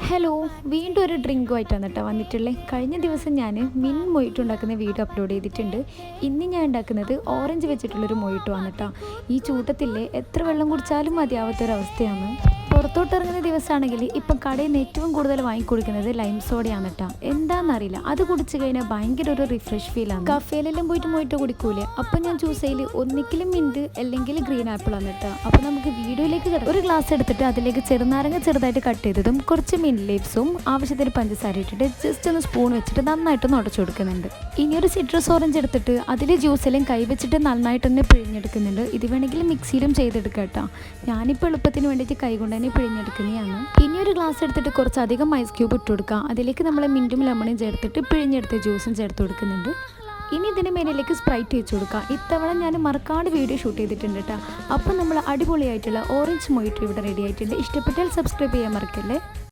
Hello, വീണ്ടും ഒരു ഡ്രിങ്കുമായിട്ടാണ് കേട്ടോ വന്നിട്ടുള്ളത്. കഴിഞ്ഞ ദിവസം ഞാൻ മിൻ മൊയ്റ്റോ ഉണ്ടാക്കുന്ന വീഡിയോ അപ്ലോഡ് ചെയ്തിട്ടുണ്ട്. ഇന്ന് ഞാൻ ഉണ്ടാക്കുന്നത് ഓറഞ്ച് വെച്ചിട്ടുള്ളൊരു മൊയ്റ്റോ ആണ് കേട്ടോ. ഈ ചൂട്ടത്തില്ലേ എത്ര വെള്ളം കുടിച്ചാലും മതിയാവാത്തൊരവസ്ഥയാണ്. പുറത്തോട്ടിറങ്ങുന്ന ദിവസമാണെങ്കിൽ ഇപ്പം കടയിൽ നിന്ന് ഏറ്റവും കൂടുതൽ വാങ്ങിക്കൊടുക്കുന്നത് ലൈം സോഡയാണ് കേട്ടോ. എന്താണെന്നറിയില്ല, അത് കുടിച്ച് കഴിഞ്ഞാൽ ഭയങ്കര ഒരു റിഫ്രഷ് ഫീലാണ്. കഫേലെല്ലാം പോയിട്ട് മൊയ്റ്റോ കുടിക്കൂലേ, അപ്പം ഞാൻ ചൂസ് ചെയ്യൽ ഒന്നിക്കലും മിൻറ്റ് അല്ലെങ്കിൽ ഗ്രീൻ ആപ്പിളാണ് കേട്ടോ. അപ്പോൾ നമുക്ക് വീഡിയോയിലേക്ക് ഒരു ഗ്ലാസ് എടുത്തിട്ട് അതിലേക്ക് ചെറുനാരങ്ങ ചെറുതായിട്ട് കട്ട് ചെയ്തതും കുറച്ച് മിൻ ലീവ്സും ആവശ്യത്തിന് പഞ്ചസാര ഇട്ടിട്ട് ജസ്റ്റ് ഒന്ന് സ്പൂൺ വെച്ചിട്ട് നന്നായിട്ടൊന്ന് ഉടച്ചു കൊടുക്കുന്നുണ്ട്. ഇനി ഒരു സിട്രസ് ഓറഞ്ച് എടുത്തിട്ട് അതിൽ ജ്യൂസെല്ലാം കൈവച്ചിട്ട് നന്നായിട്ടൊന്ന് പിഴിഞ്ഞെടുക്കുന്നുണ്ട്. ഇത് വേണമെങ്കിൽ മിക്സിയിലും ചെയ്തെടുക്കാം കേട്ടോ. ഞാനിപ്പോൾ എളുപ്പത്തിന് വേണ്ടിയിട്ട് കൈകൊണ്ട് തന്നെ പിഴിഞ്ഞെടുക്കുന്നതാണ്. ഇനി ഒരു ഗ്ലാസ് എടുത്തിട്ട് കുറച്ചധികം ഐസ് ക്യൂബ് ഇട്ട് കൊടുക്കുക. അതിലേക്ക് നമ്മൾ മിൻറ്റും ലെമണും ചേർത്തിട്ട് പിഴിഞ്ഞെടുത്ത ജ്യൂസും ചേർത്ത് കൊടുക്കുന്നുണ്ട്. ഇനി ഇതിന് മേലിലേക്ക് സ്പ്രൈറ്റ് വെച്ച് കൊടുക്കുക. ഇത്തവണ ഞാൻ മറക്കാണ്ട് വീഡിയോ ഷൂട്ട് ചെയ്തിട്ടുണ്ട് കേട്ടോ. അപ്പോൾ നമ്മൾ അടിപൊളിയായിട്ടുള്ള ഓറഞ്ച് മൊയ്റ്റോ ഇവിടെ റെഡി ആയിട്ടുണ്ട്. ഇഷ്ടപ്പെട്ടാൽ സബ്സ്ക്രൈബ് ചെയ്യാൻ മറക്കല്ലേ.